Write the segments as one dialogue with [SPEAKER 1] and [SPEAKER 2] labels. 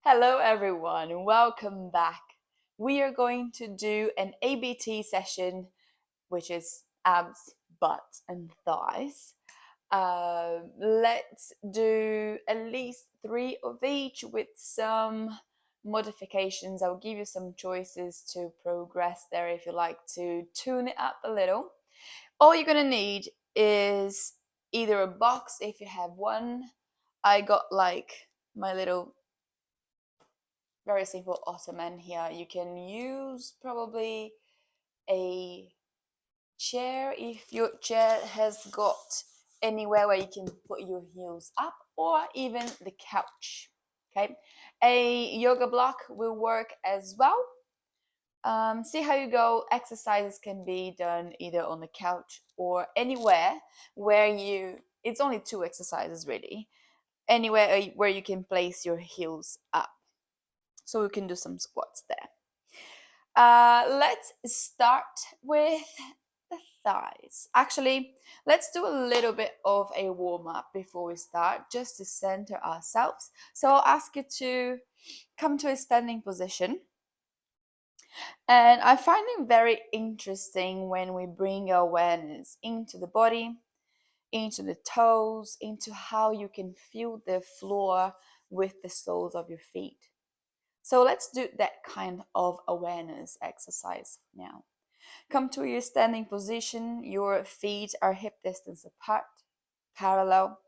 [SPEAKER 1] Hello everyone, welcome back. We are going to do an ABT session, which is abs, butt, and thighs. Let's do at least 3 of each with some modifications. I'll give you some choices to progress there if you like to tune it up a little. All you're gonna need is either a box if you have one. I got like my little very simple ottoman here. You can use probably a chair if your chair has got anywhere where you can put your heels up, or even the couch. Okay, a yoga block will work as well. See how you go. Exercises can be done either on the couch or anywhere where it's only 2 exercises really, anywhere where you can place your heels up. So we can do some squats there. Let's start with the thighs. Actually, let's do a little bit of a warm-up before we start, just to center ourselves. So I'll ask you to come to a standing position. And I find it very interesting when we bring awareness into the body, into the toes, into how you can feel the floor with the soles of your feet. So let's do that kind of awareness exercise now. Come to your standing position. Your feet are hip distance apart, parallel.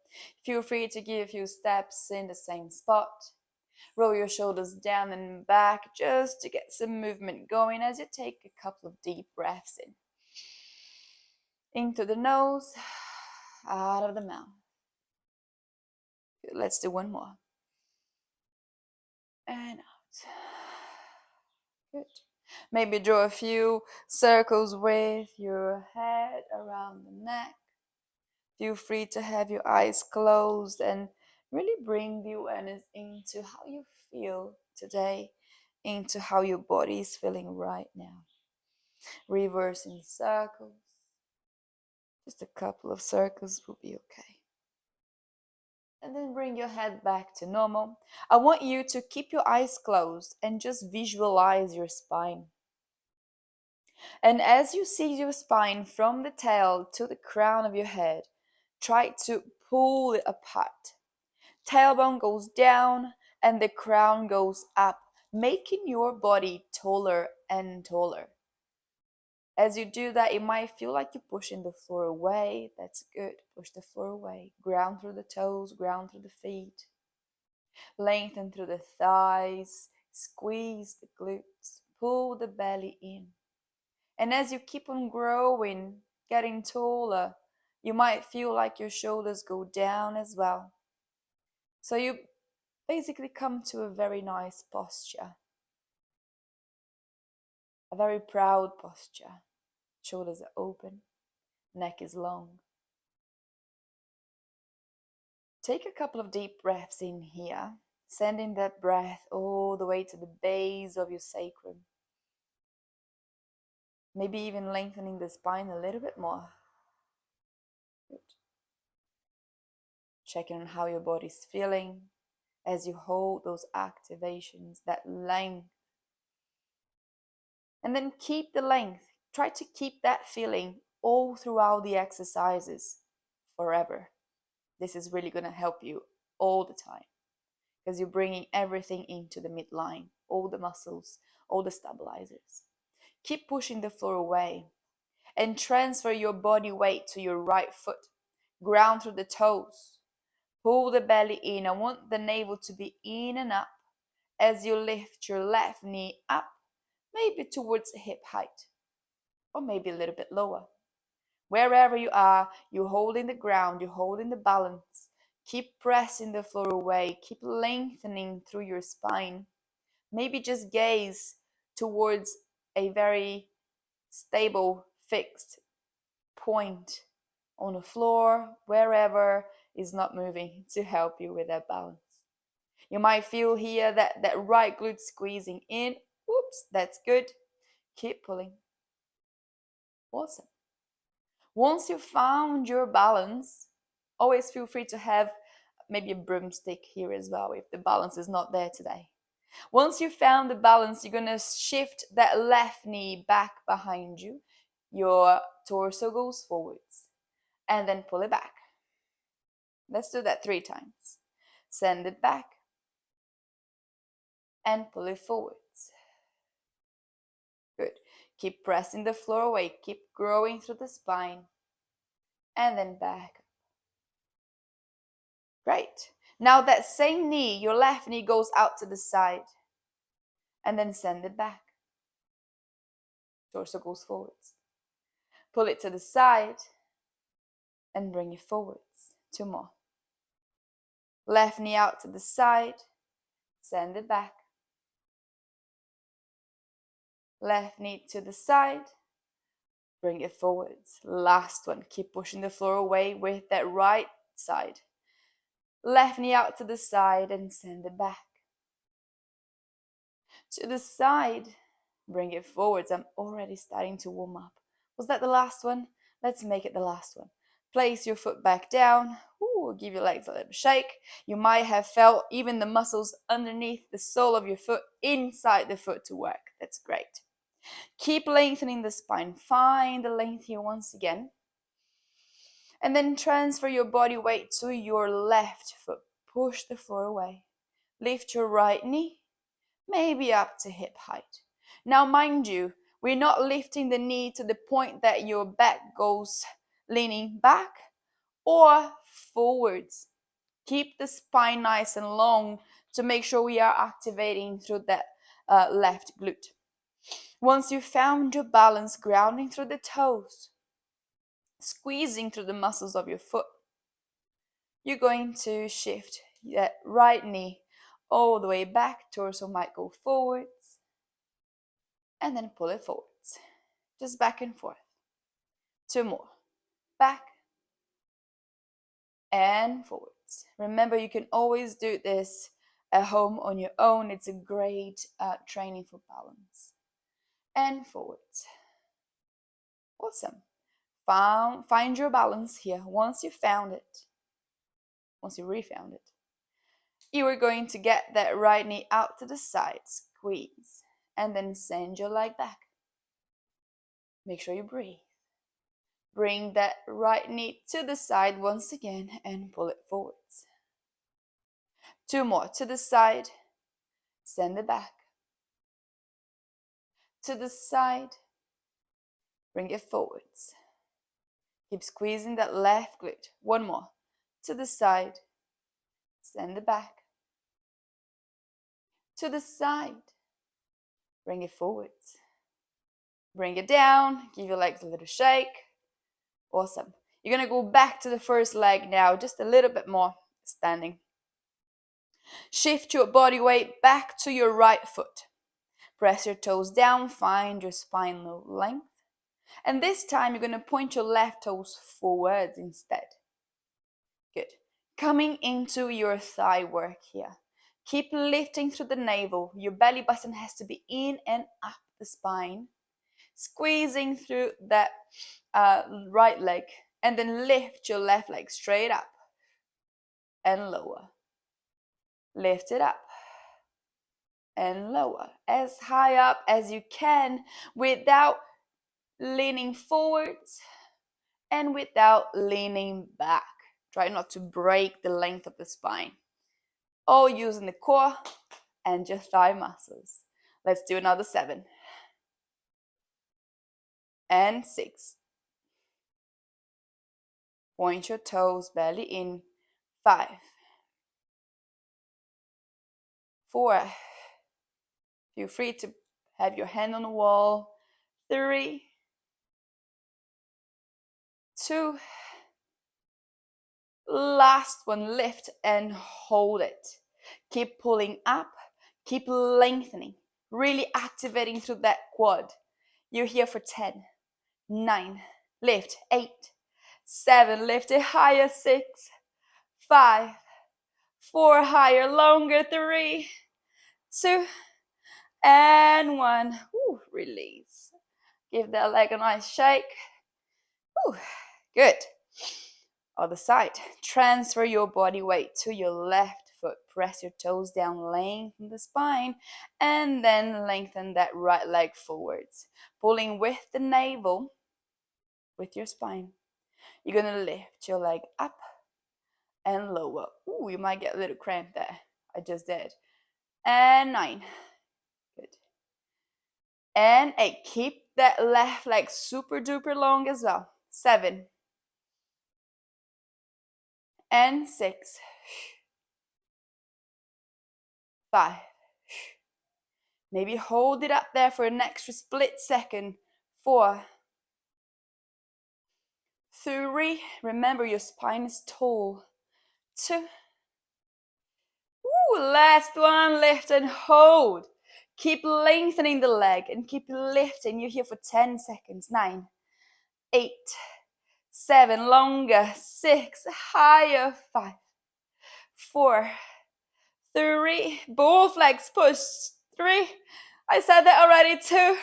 [SPEAKER 1] Feel free to give a few steps in the same spot. Roll your shoulders down and back just to get some movement going as you take a couple of deep breaths in. Into the nose, out of the mouth. Good. Let's do one more. And out. Good. Maybe draw a few circles with your head around the neck. Feel free to have your eyes closed and really bring the awareness into how you feel today, into how your body is feeling right now. Reversing circles. Just a couple of circles will be okay. And then bring your head back to normal. I want you to keep your eyes closed and just visualize your spine. And as you see your spine from the tail to the crown of your head, try to pull it apart. Tailbone goes down and the crown goes up, making your body taller and taller. As you do that, it might feel like you're pushing the floor away. That's good. Push the floor away. Ground through the toes, ground through the feet. Lengthen through the thighs. Squeeze the glutes. Pull the belly in. And as you keep on growing, getting taller, you might feel like your shoulders go down as well. So you basically come to a very nice posture, a very proud posture. Shoulders are open, neck is long. Take a couple of deep breaths in here, sending that breath all the way to the base of your sacrum. Maybe even lengthening the spine a little bit more. Good. Checking on how your body's feeling as you hold those activations, that length. And then keep the length. Try to keep that feeling all throughout the exercises forever. This is really going to help you all the time because you're bringing everything into the midline, all the muscles, all the stabilizers. Keep pushing the floor away and transfer your body weight to your right foot. Ground through the toes. Pull the belly in. I want the navel to be in and up as you lift your left knee up, maybe towards hip height, or maybe a little bit lower. Wherever you are, you're holding the ground, you're holding the balance. Keep pressing the floor away. Keep lengthening through your spine. Maybe just gaze towards a very stable, fixed point on the floor, wherever is not moving, to help you with that balance. You might feel here that right glute squeezing in. Oops, that's good. Keep pulling. Awesome. Once you've found your balance, always feel free to have maybe a broomstick here as well if the balance is not there today. Once you found the balance, you're going to shift that left knee back behind you. Your torso goes forwards and then pull it back. Let's do that 3 times. Send it back and pull it forwards. Good. Keep pressing the floor away. Keep growing through the spine and then back. Great. Now that same knee, your left knee goes out to the side and then send it back. Torso goes forwards. Pull it to the side and bring it forwards. 2 more. Left knee out to the side, send it back. Left knee to the side, bring it forwards. Last one. Keep pushing the floor away with that right side. Left knee out to the side and send it back. To the side, bring it forwards. I'm already starting to warm up. Was that the last one? Let's make it the last one. Place your foot back down. Ooh, give your legs a little shake. You might have felt even the muscles underneath the sole of your foot inside the foot to work. That's great. Keep lengthening the spine. Find the length here once again. And then transfer your body weight to your left foot. Push the floor away. Lift your right knee, maybe up to hip height. Now, mind you, we're not lifting the knee to the point that your back goes leaning back or forwards. Keep the spine nice and long to make sure we are activating through that left glute. Once you've found your balance, grounding through the toes, squeezing through the muscles of your foot, you're going to shift that right knee all the way back. Torso might go forwards and then pull it forwards. Just back and forth. 2 more. Back and forwards. Remember, you can always do this at home on your own. It's a great training for balance. And forwards. Awesome. Find your balance here. Once you found it, once you refound it, you are going to get that right knee out to the side, squeeze, and then send your leg back. Make sure you breathe. Bring that right knee to the side once again and pull it forwards. 2 more. To the side, send it back. To the side, bring it forwards. Keep squeezing that left glute. 1 more. To the side, send it back. To the side, bring it forwards. Bring it down, give your legs a little shake. Awesome. You're going to go back to the first leg now, just a little bit more standing. Shift your body weight back to your right foot. Press your toes down, find your spinal length. And this time you're going to point your left toes forwards instead. Good. Coming into your thigh work here. Keep lifting through the navel. Your belly button has to be in and up the spine. Squeezing through that right leg. And then lift your left leg straight up and lower. Lift it up and lower. As high up as you can without leaning forwards and without leaning back. Try not to break the length of the spine. All using the core and your thigh muscles. Let's do another 7. And 6. Point your toes, belly in. 5. 4. Feel free to have your hand on the wall. 3. 2. Last one, lift and hold it. Keep pulling up, keep lengthening, really activating through that quad. You're here for 10, 9, lift, 8, 7, lift it higher, 6, 5, 4, higher, longer, 3, 2, and 1. Ooh, release. Give that leg a nice shake. Ooh, good. Other side. Transfer your body weight to your left foot. Press your toes down, lengthen the spine, and then lengthen that right leg forwards. Pulling with the navel, with your spine. You're going to lift your leg up and lower. Ooh, you might get a little cramp there. I just did. And 9. Good. And 8. Keep that left leg super duper long as well. 7. And 6. 5. Maybe hold it up there for an extra split second. 4. 3. Remember, your spine is tall. 2. Ooh, last one. Lift and hold. Keep lengthening the leg and keep lifting. You're here for 10 seconds. 9, 8, 7, longer. 6, higher. 5, 4, 3, both legs push. 3, I said that already. 2,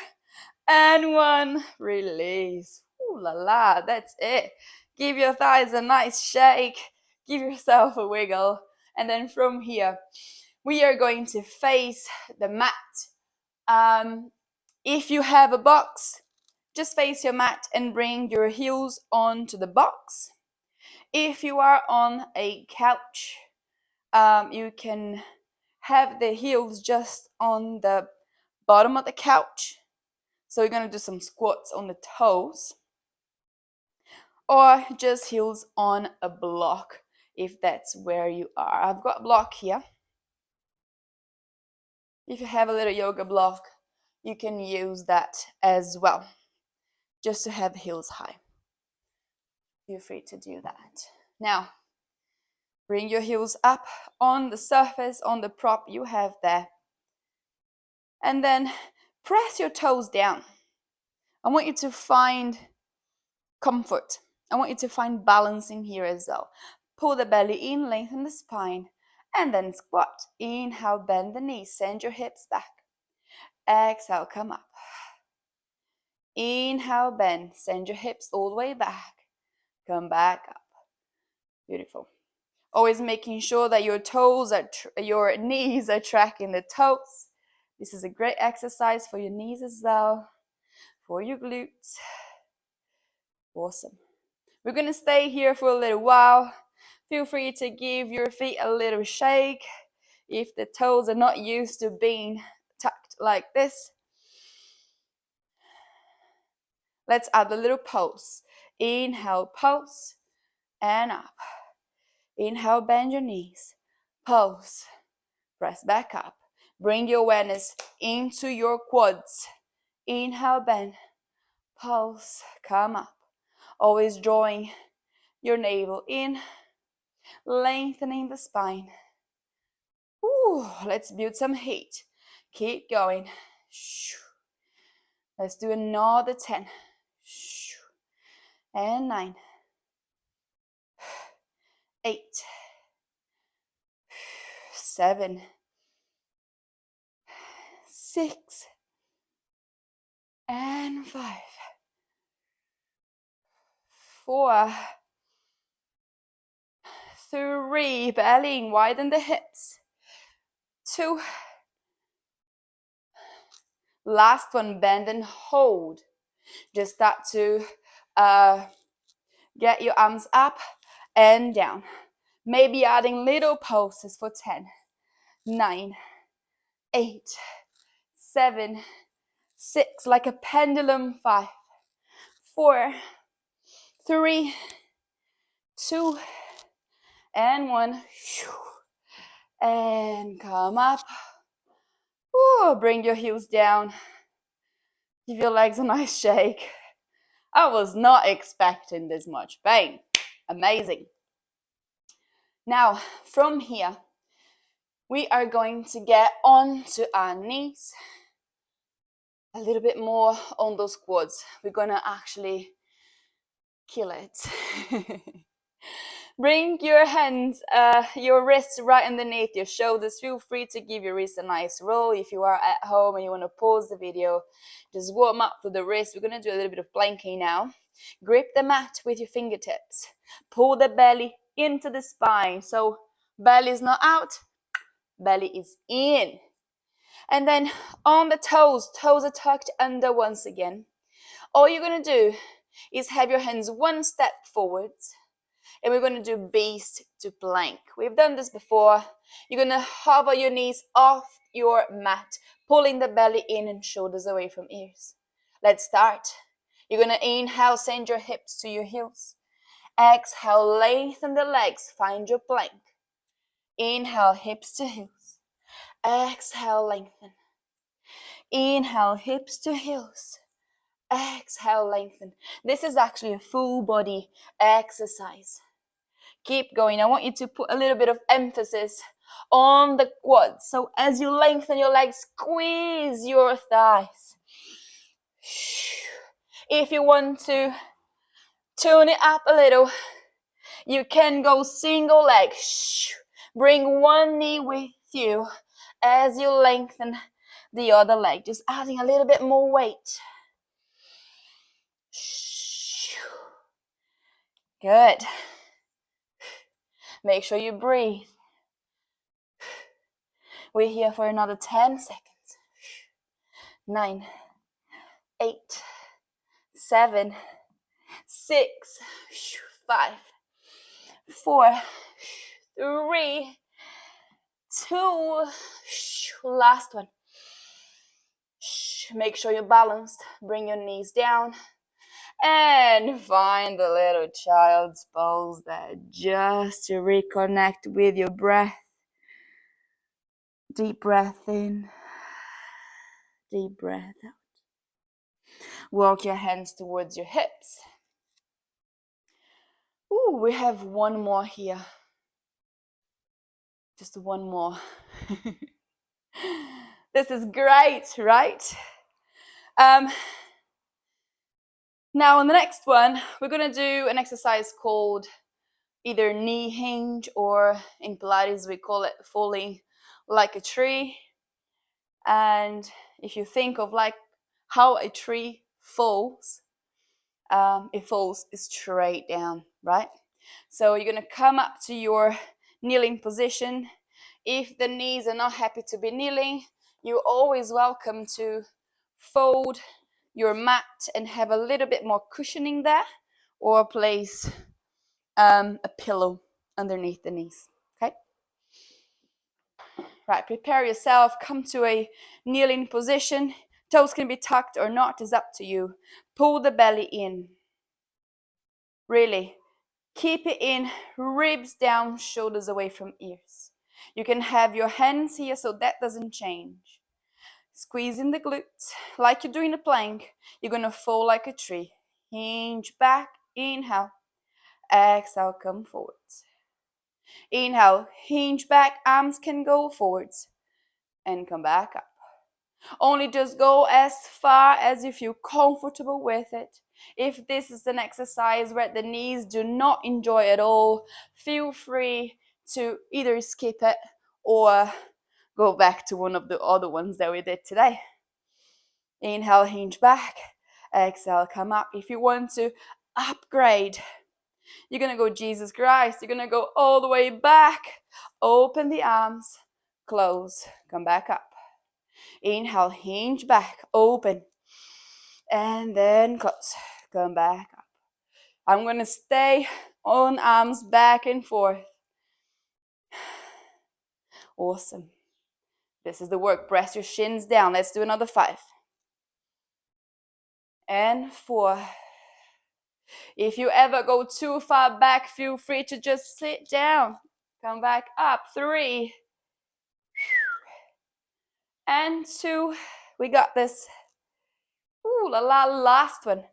[SPEAKER 1] and 1, release. Ooh la la, that's it. Give your thighs a nice shake. Give yourself a wiggle. And then from here, we are going to face the mat. If you have a box, just face your mat and bring your heels onto the box. If you are on a couch, you can have the heels just on the bottom of the couch. So you're going to do some squats on the toes, or just heels on a block if that's where you are. I've got a block here. If you have a little yoga block, you can use that as well, just to have heels high. Feel free to do that. Now, bring your heels up on the surface, on the prop you have there. And then press your toes down. I want you to find comfort. I want you to find balance in here as well. Pull the belly in, lengthen the spine, and then squat. Inhale, bend the knees, send your hips back. Exhale, come up. Inhale, bend, send your hips all the way back. Come back up. Beautiful. Always making sure that your toes are, your knees are tracking the toes. This is a great exercise for your knees as well, for your glutes. Awesome. We're going to stay here for a little while. Feel free to give your feet a little shake if the toes are not used to being tucked like this. Let's add a little pulse. Inhale, pulse, and up. Inhale, bend your knees. Pulse. Press back up. Bring your awareness into your quads. Inhale, bend. Pulse. Come up. Always drawing your navel in. Lengthening the spine. Ooh, let's build some heat. Keep going. Let's do another 10. And 9. 8. 7. 6. And 5. 4. 3. Bellying, widen the hips. 2. Last one, bend and hold. Just start to get your arms up and down. Maybe adding little pulses for 10, 9, 8, 7, 6, like a pendulum. 5, 4, 3, 2, and 1. And come up. Ooh, bring your heels down. Give your legs a nice shake. I was not expecting this much pain. Amazing. Now, from here, we are going to get onto our knees. A little bit more on those quads. We're going to actually kill it. Bring your hands, your wrists right underneath your shoulders. Feel free to give your wrists a nice roll. If you are at home and you want to pause the video, just warm up to the wrist. We're going to do a little bit of planking now. Grip the mat with your fingertips. Pull the belly into the spine. So belly is not out, belly is in. And then on the toes are tucked under once again. All you're going to do is have your hands one step forwards, and we're going to do beast to plank. We've done this before. You're going to hover your knees off your mat, pulling the belly in and shoulders away from ears. Let's start. You're going to inhale, send your hips to your heels. Exhale, lengthen the legs, find your plank. Inhale, hips to heels. Exhale, lengthen. Inhale, hips to heels. Exhale, lengthen. This is actually a full body exercise. Keep going. I want you to put a little bit of emphasis on the quads. So as you lengthen your legs, squeeze your thighs. If you want to tune it up a little, you can go single leg. Bring one knee with you as you lengthen the other leg. Just adding a little bit more weight. Good. Make sure you breathe. We're here for another 10 seconds. 9, 8, 7, 6, 5, 4, 3, 2, last one. Make sure you're balanced. Bring your knees down. And find a little child's pose there, just to reconnect with your breath. Deep breath in, deep breath out. Walk your hands towards your hips. Ooh, we have one more here. Just one more. This is great, right? Now on the next one, we're going to do an exercise called either knee hinge, or in Pilates we call it falling like a tree. And if you think of like how a tree falls, it falls straight down, right? So you're going to come up to your kneeling position. If the knees are not happy to be kneeling, you're always welcome to fold your mat and have a little bit more cushioning there, or place a pillow underneath the knees. Okay? Right, prepare yourself, come to a kneeling position. Toes can be tucked or not, is up to you. Pull the belly in. Really, keep it in, ribs down, shoulders away from ears. You can have your hands here so that doesn't change. Squeezing the glutes like you're doing a plank. You're going to fall like a tree. Hinge back, inhale. Exhale, come forwards. Inhale, hinge back, arms can go forwards and come back up. Only just go as far as you feel comfortable with it. If this is an exercise where the knees do not enjoy at all, feel free to either skip it or go back to one of the other ones that we did today. Inhale, hinge back. Exhale, come up. If you want to upgrade, you're going to go Jesus Christ. You're going to go all the way back. Open the arms. Close. Come back up. Inhale, hinge back. Open. And then close. Come back up. I'm going to stay on arms back and forth. Awesome. This is the work. Press your shins down. Let's do another 5. And 4. If you ever go too far back, feel free to just sit down. Come back up. 3. And 2. We got this. Ooh la la, last one.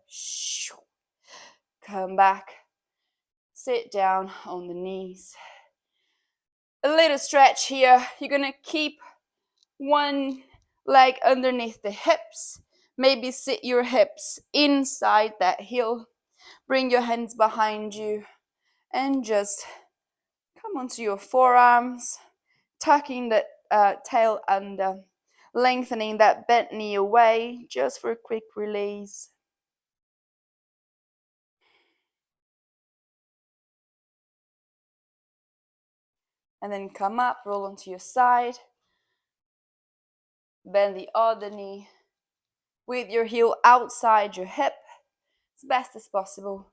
[SPEAKER 1] Come back. Sit down on the knees. A little stretch here. You're going to keep one leg underneath the hips. Maybe sit your hips inside that heel. Bring your hands behind you and just come onto your forearms, tucking the tail under, lengthening that bent knee away just for a quick release. And then come up, roll onto your side. Bend the other knee with your heel outside your hip as best as possible.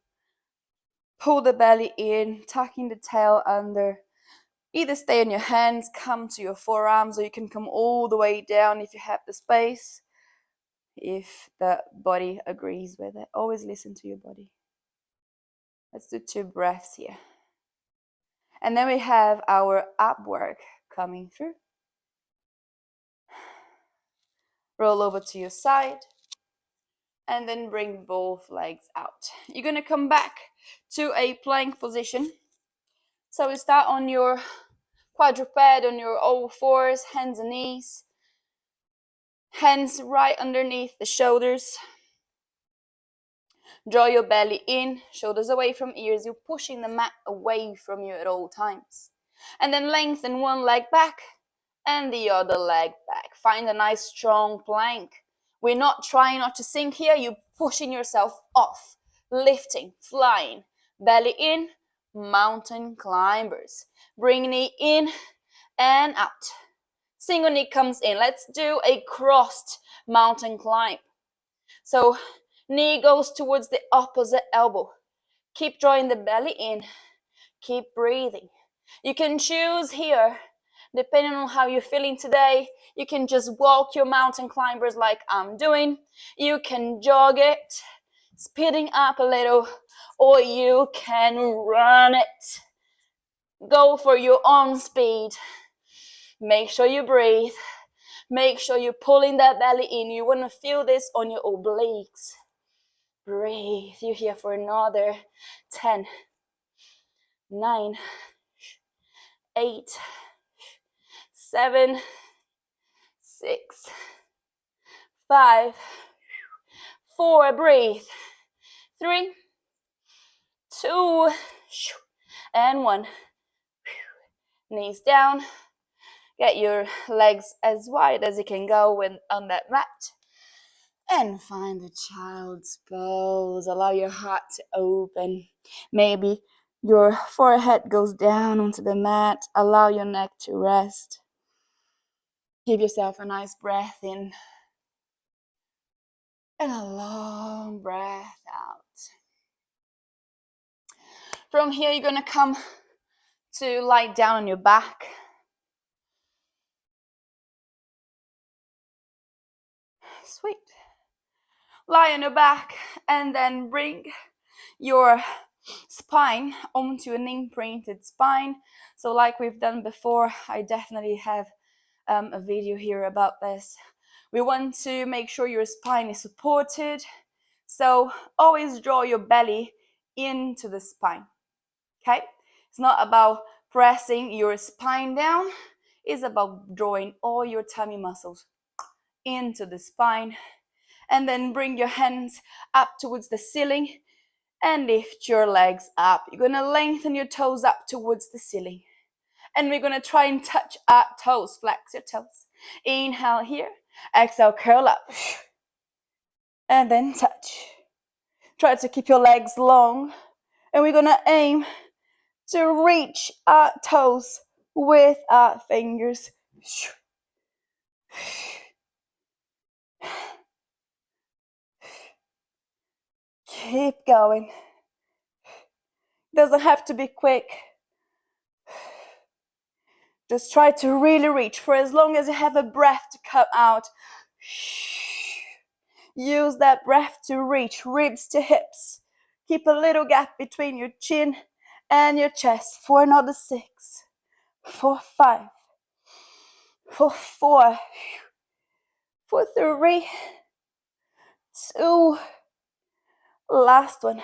[SPEAKER 1] Pull the belly in, tucking the tail under. Either stay on your hands, come to your forearms, or you can come all the way down if you have the space, if the body agrees with it. Always listen to your body. Let's do 2 breaths here. And then we have our ab work coming through. Roll over to your side and then bring both legs out. You're going to come back to a plank position. So we start on your quadruped, on your all fours, hands and knees. Hands right underneath the shoulders. Draw your belly in, shoulders away from ears. You're pushing the mat away from you at all times. And then lengthen one leg back and the other leg back. Find a nice strong plank. We're not trying not to sink here. You're pushing yourself off, lifting, flying. Belly in, mountain climbers. Bring knee in and out. Single knee comes in. Let's do a crossed mountain climb. So knee goes towards the opposite elbow. Keep drawing the belly in. Keep breathing. You can choose here, depending on how you're feeling today. You can just walk your mountain climbers like I'm doing. You can jog it, speeding up a little, or you can run it. Go for your own speed. Make sure you breathe. Make sure you're pulling that belly in. You want to feel this on your obliques. Breathe. You're here for another 10, 9, 8, 7, 6, 5, 4. Breathe. 3, 2, and 1. Knees down. Get your legs as wide as you can go on that mat. And find a child's pose. Allow your heart to open. Maybe your forehead goes down onto the mat. Allow your neck to rest. Give yourself a nice breath in. And a long breath out. From here, you're going to come to lie down on your back. Sweet. Lie on your back and then bring your spine onto an imprinted spine. So like we've done before, I definitely have a video here about this. We want to make sure your spine is supported. So always draw your belly into the spine. Okay? It's not about pressing your spine down. It's about drawing all your tummy muscles into the spine. And then bring your hands up towards the ceiling and lift your legs up. You're going to lengthen your toes up towards the ceiling. And we're going to try and touch our toes. Flex your toes. Inhale here. Exhale, curl up. And then touch. Try to keep your legs long. And we're going to aim to reach our toes with our fingers. Keep going. Doesn't have to be quick. Just try to really reach for as long as you have a breath to come out. Use that breath to reach, ribs to hips. Keep a little gap between your chin and your chest for another 6, for 5, for 4, for 3, 2, last one.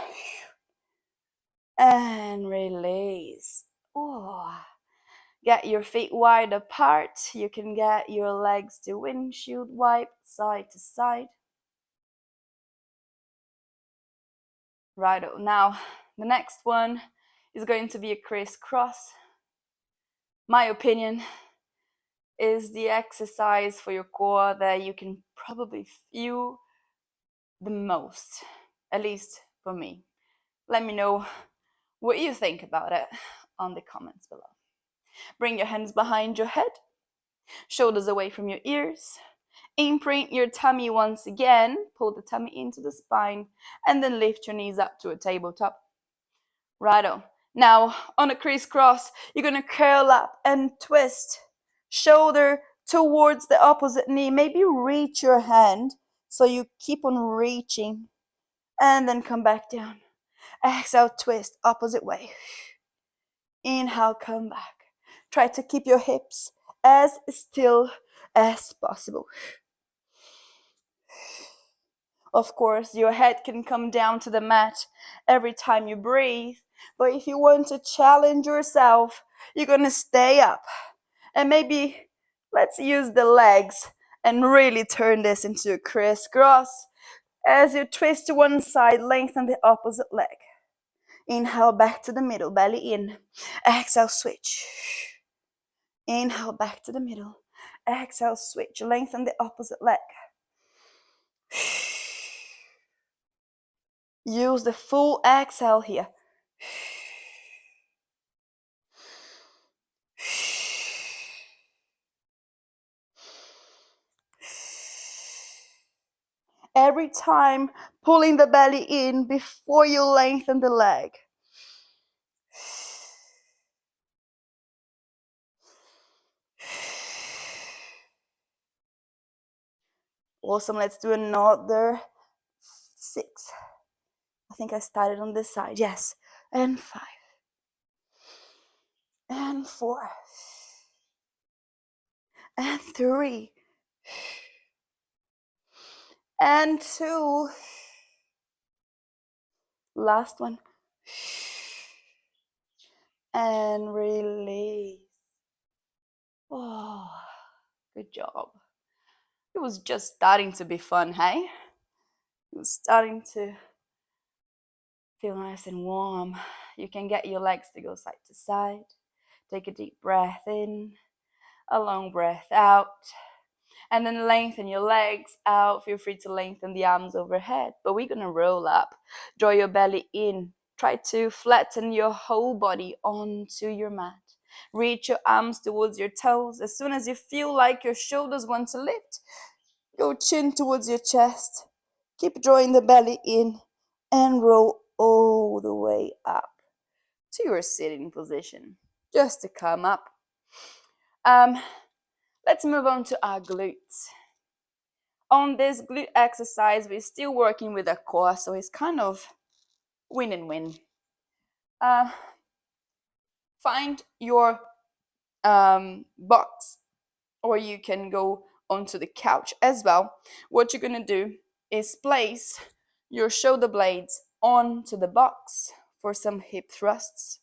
[SPEAKER 1] And release. Oh. Get your feet wide apart. You can get your legs to windshield wipe, side to side. Right, now the next one is going to be a crisscross. My opinion is the exercise for your core that you can probably feel the most, at least for me. Let me know what you think about it on the comments below. Bring your hands behind your head, shoulders away from your ears. Imprint your tummy once again. Pull the tummy into the spine and then lift your knees up to a tabletop. Righto. Now on a crisscross, you're going to curl up and twist. Shoulder towards the opposite knee. Maybe reach your hand so you keep on reaching and then come back down. Exhale, twist opposite way. Inhale, come back. Try to keep your hips as still as possible. Of course, your head can come down to the mat every time you breathe, but if you want to challenge yourself, you're going to stay up. And maybe let's use the legs and really turn this into a crisscross. As you twist to one side, lengthen the opposite leg. Inhale, back to the middle, belly in. Exhale, switch. Inhale, back to the middle. Exhale, switch. Lengthen the opposite leg. Use the full exhale here. Every time pulling the belly in before you lengthen the leg. Awesome, let's do another 6. I think I started on this side, yes. And 5. And 4. And 3. And 2. Last one. And release. Oh, good job. It was just starting to be fun, hey? It was starting to feel nice and warm. You can get your legs to go side to side. Take a deep breath in, a long breath out, and then lengthen your legs out. Feel free to lengthen the arms overhead, but we're gonna roll up. Draw your belly in. Try to flatten your whole body onto your mat. Reach your arms towards your toes. As soon as you feel like your shoulders want to lift, go chin towards your chest. Keep drawing the belly in and roll all the way up to your sitting position, just to come up. Let's move on to our glutes. On this glute exercise, we're still working with the core, so it's kind of win and win. Find your box, or you can go onto the couch as well. What you're going to do is place your shoulder blades onto the box for some hip thrusts.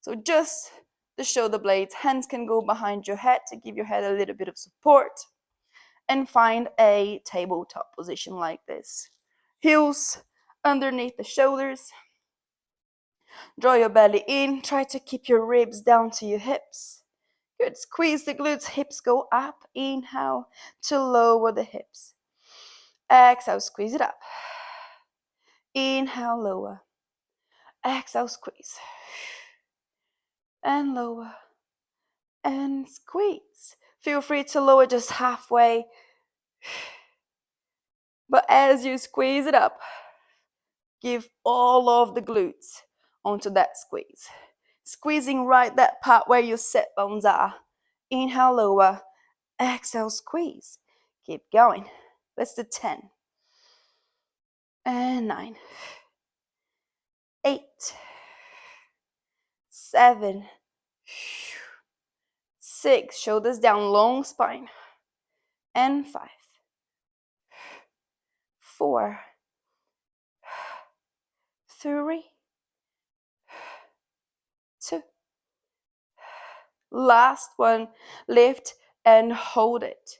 [SPEAKER 1] So just the shoulder blades, hands can go behind your head to give your head a little bit of support, and find a tabletop position like this. Heels underneath the shoulders. Draw your belly in, try to keep your ribs down to your hips. Good, squeeze the glutes, hips go up. Inhale to lower the hips. Exhale, squeeze it up. Inhale, lower. Exhale, squeeze. And lower. And squeeze. Feel free to lower just halfway. But as you squeeze it up, give all of the glutes onto that squeeze. Squeezing right that part where your sit bones are. Inhale, lower. Exhale, squeeze. Keep going. Let's do 10. And 9. 8. 7. 6. Shoulders down, long spine. And 5. 4. 3. 2. Last one. Lift and hold it.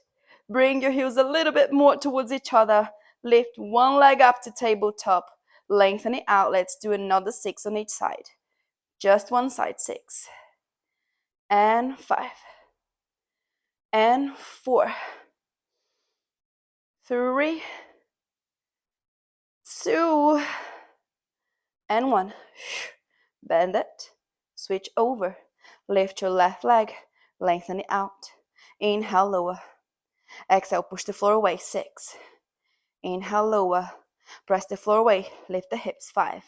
[SPEAKER 1] Bring your heels a little bit more towards each other. Lift one leg up to tabletop. Lengthen it out. Let's do another 6 on each side. Just one side. 6. And 5. And 4. 3. 2. And 1. Bend it. Switch over. Lift your left leg, lengthen it out. Inhale, lower. Exhale, push the floor away, 6. Inhale, lower. Press the floor away, lift the hips, 5.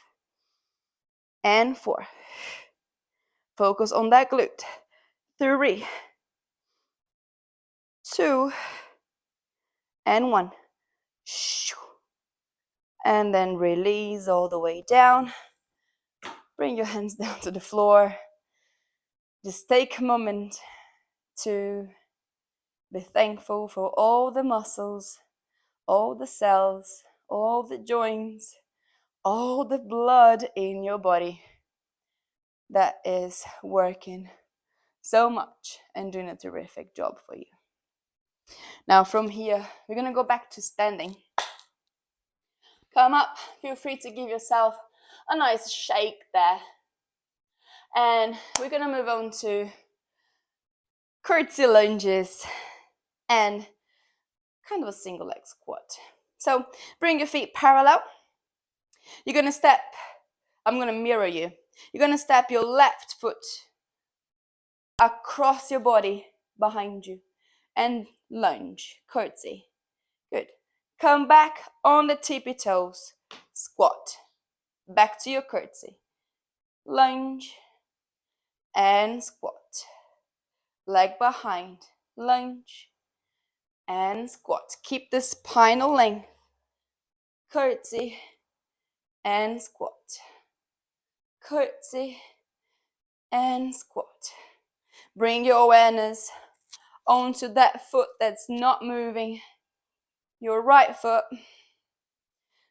[SPEAKER 1] And 4. Focus on that glute. 3, 2, and 1. And then release all the way down. Bring your hands down to the floor. Just take a moment to be thankful for all the muscles, all the cells, all the joints, all the blood in your body that is working so much and doing a terrific job for you. Now from here, we're going to go back to standing. Come up, feel free to give yourself a nice shake there. And we're going to move on to curtsy lunges and kind of a single leg squat. So bring your feet parallel. You're going to step, I'm going to mirror you. You're going to step your left foot across your body behind you and lunge, curtsy. Good. Come back on the tippy toes, squat. Back to your curtsy. Lunge and squat. Leg behind, lunge and squat. Keep the spinal length. Curtsy and squat. Curtsy and squat. Bring your awareness onto that foot that's not moving. Your right foot.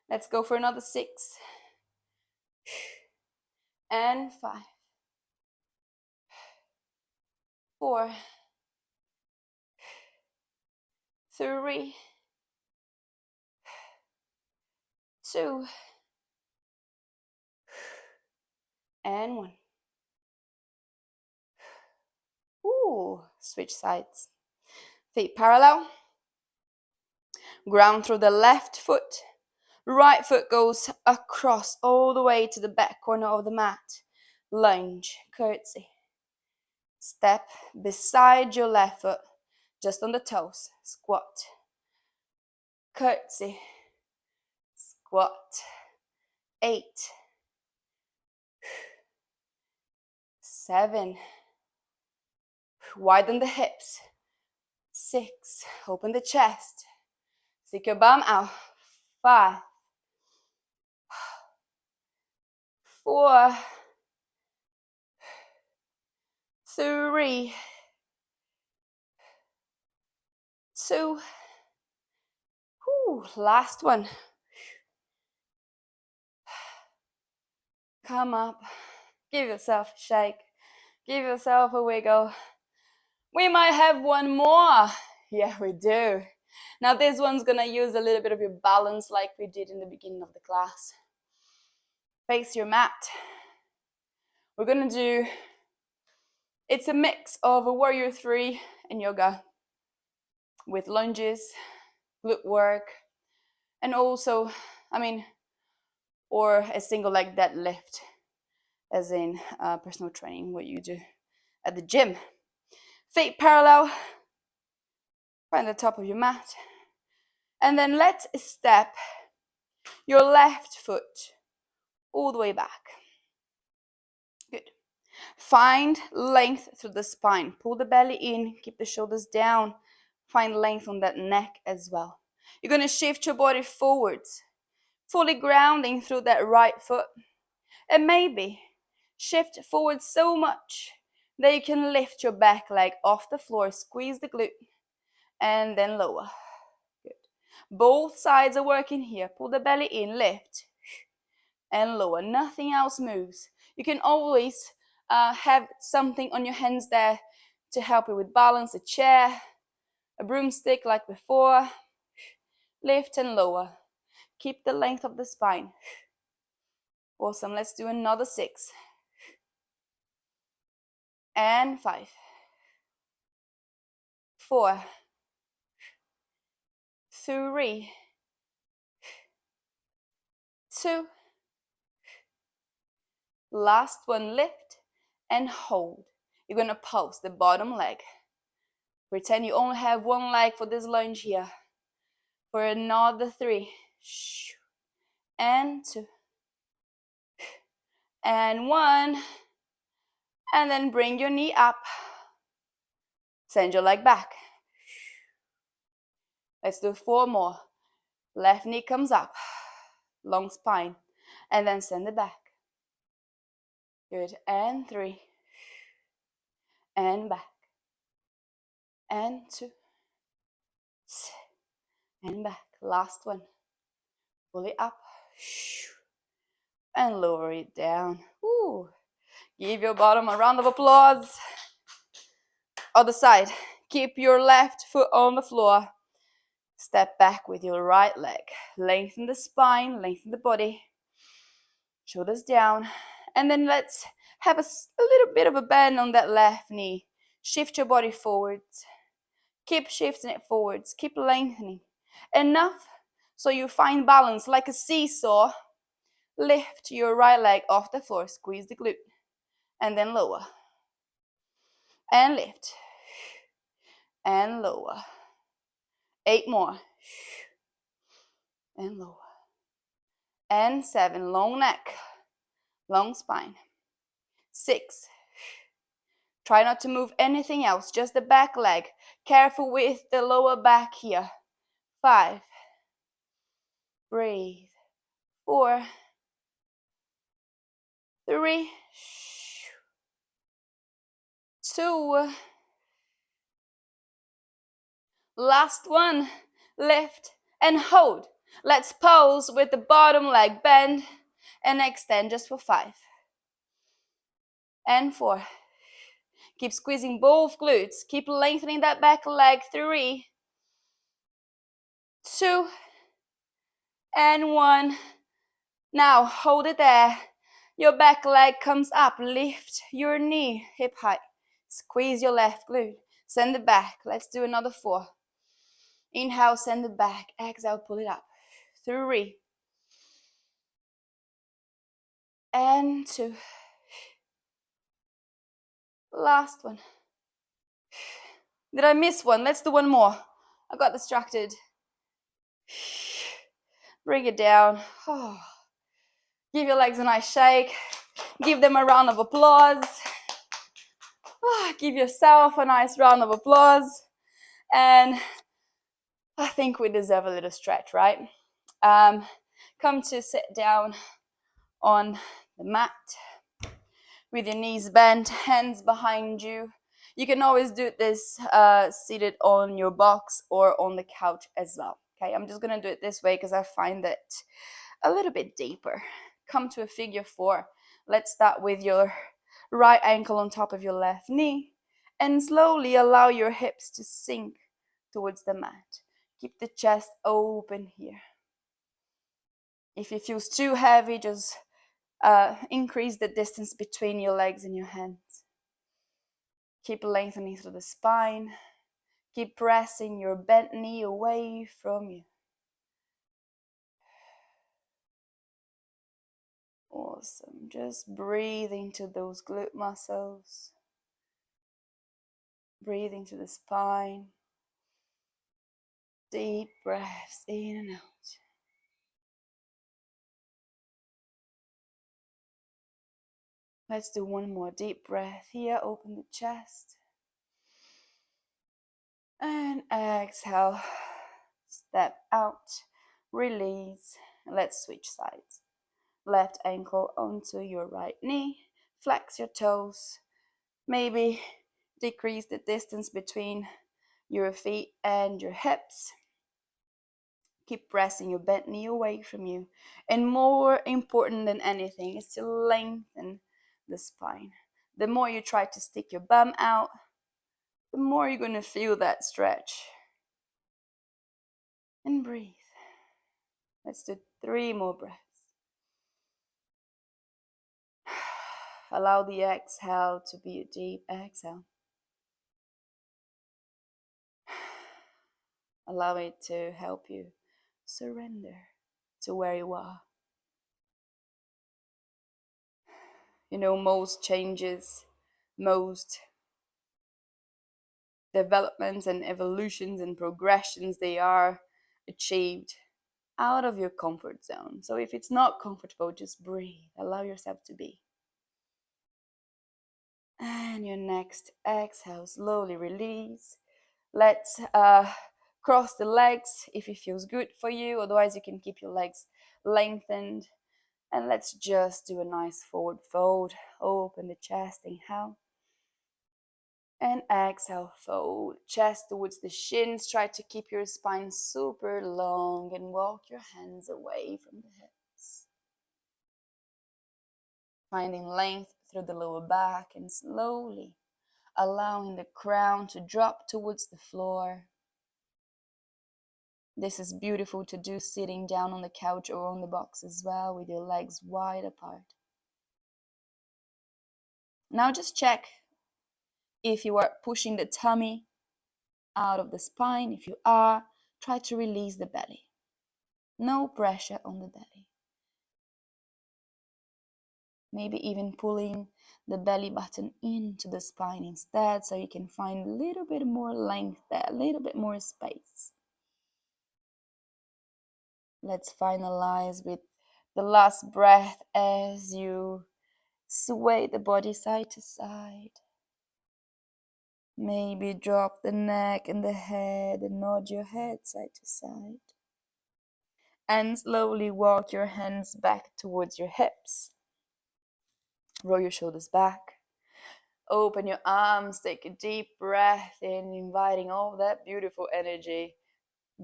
[SPEAKER 1] Let's go for another 6. And 5. 4. 3. 2. And 1. Ooh, switch sides. Feet parallel. Ground through the left foot. Right foot goes across all the way to the back corner of the mat. Lunge, curtsy. Step beside your left foot, just on the toes. Squat. Curtsy. Squat. 8. 7. Widen the hips. 6. Open the chest. Stick your bum out. 5. 4. 3. 2. Last one. Come up. Give yourself a shake. Give yourself a wiggle. We might have one more. Yeah, we do. Now this one's gonna use a little bit of your balance like we did in the beginning of the class. Face your mat. We're gonna do, it's a mix of a warrior 3 and yoga with lunges, glute work, and also, or a single leg deadlift, as in personal training, what you do at the gym. Feet parallel, find the top of your mat, and then let's step your left foot all the way back. Good. Find length through the spine. Pull the belly in, keep the shoulders down. Find length on that neck as well. You're going to shift your body forwards, fully grounding through that right foot. And maybe shift forward so much that you can lift your back leg off the floor, squeeze the glute, and then lower. Good. Both sides are working here. Pull the belly in, lift, and lower. Nothing else moves. You can always have something on your hands there to help you with balance, a chair, a broomstick like before. Lift and lower. Keep the length of the spine. Awesome. Let's do another 6. And 5. 4. 3. 2. Last one, lift and hold. You're going to pulse the bottom leg. Pretend you only have one leg for this lunge here. For another 3. And 2. And 1. And then bring your knee up. Send your leg back. Let's do 4 more. Left knee comes up. Long spine. And then send it back. Good. And 3. And back. And 2. And back. Last one. Pull it up. And lower it down. Woo. Give your bottom a round of applause. Other side. Keep your left foot on the floor. Step back with your right leg. Lengthen the spine, lengthen the body. Shoulders down. And then let's have a little bit of a bend on that left knee. Shift your body forwards. Keep shifting it forwards. Keep lengthening. Enough so you find balance like a seesaw. Lift your right leg off the floor. Squeeze the glute. And then lower. And lift. And lower. 8 more. And lower. And 7. Long neck. Long spine. 6. Try not to move anything else, just the back leg. Careful with the lower back here. 5. Breathe. 4. 3. 2. Last one. Lift and hold. Let's pose with the bottom leg bend and extend just for 5. And 4. Keep squeezing both glutes. Keep lengthening that back leg. 3. 2. And 1. Now hold it there. Your back leg comes up. Lift your knee hip height. Squeeze your left glute. Send it back. Let's do another 4. Inhale, send it back. Exhale, pull it up. 3. And 2. Last one. Did I miss one? Let's do one more. I got distracted. Bring it down. Oh. Give your legs a nice shake. Give them a round of applause. Oh, give yourself a nice round of applause. And I think we deserve a little stretch, right? Come to sit down on the mat with your knees bent, hands behind you. You can always do this seated on your box or on the couch as well. Okay, I'm just gonna do it this way because I find it a little bit deeper. Come to a figure 4. Let's start with your right ankle on top of your left knee and slowly allow your hips to sink towards the mat. Keep the chest open here. If it feels too heavy, just increase the distance between your legs and your hands. Keep lengthening through the spine. Keep pressing your bent knee away from you. Awesome. Just breathe into those glute muscles. Breathe into the spine. Deep breaths in and out. Let's do one more deep breath here. Open the chest. And exhale. Step out. Release. Let's switch sides. Left ankle onto your right knee. Flex your toes. Maybe decrease the distance between your feet and your hips. Keep pressing your bent knee away from you. And more important than anything is to lengthen the spine. The more you try to stick your bum out, the more you're going to feel that stretch. And breathe. Let's do 3 more breaths. Allow the exhale to be a deep exhale. Allow it to help you surrender to where you are. You know, most changes, most developments and evolutions and progressions, they are achieved out of your comfort zone. So if it's not comfortable, just breathe, allow yourself to be. And your next exhale, slowly release. Let's cross the legs if it feels good for you. Otherwise, you can keep your legs lengthened. And let's just do a nice forward fold. Open the chest, inhale. And exhale, fold. Chest towards the shins. Try to keep your spine super long and walk your hands away from the hips. Finding length through the lower back and slowly allowing the crown to drop towards the floor. This is beautiful to do sitting down on the couch or on the box as well, with your legs wide apart. Now just check if you are pushing the tummy out of the spine. If you are, try to release the belly. No pressure on the belly. Maybe even pulling the belly button into the spine instead, so you can find a little bit more length there, a little bit more space. Let's finalize with the last breath as you sway the body side to side. Maybe drop the neck and the head and nod your head side to side. And slowly walk your hands back towards your hips. Roll your shoulders back. Open your arms, take a deep breath in, inviting all that beautiful energy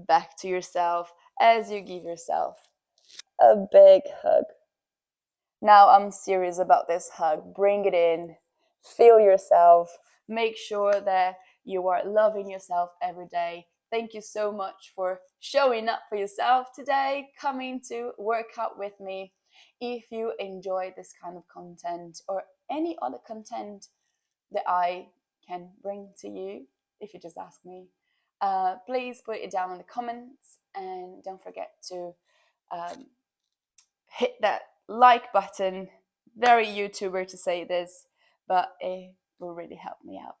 [SPEAKER 1] back to yourself as you give yourself a big hug. Now I'm serious about this hug. Bring it in, feel yourself, make sure that you are loving yourself every day. Thank you so much for showing up for yourself today, coming to work out with me. If you enjoy this kind of content or any other content that I can bring to you, if you just ask me, please put it down in the comments, and don't forget to hit that like button. Very YouTuber to say this, but it will really help me out.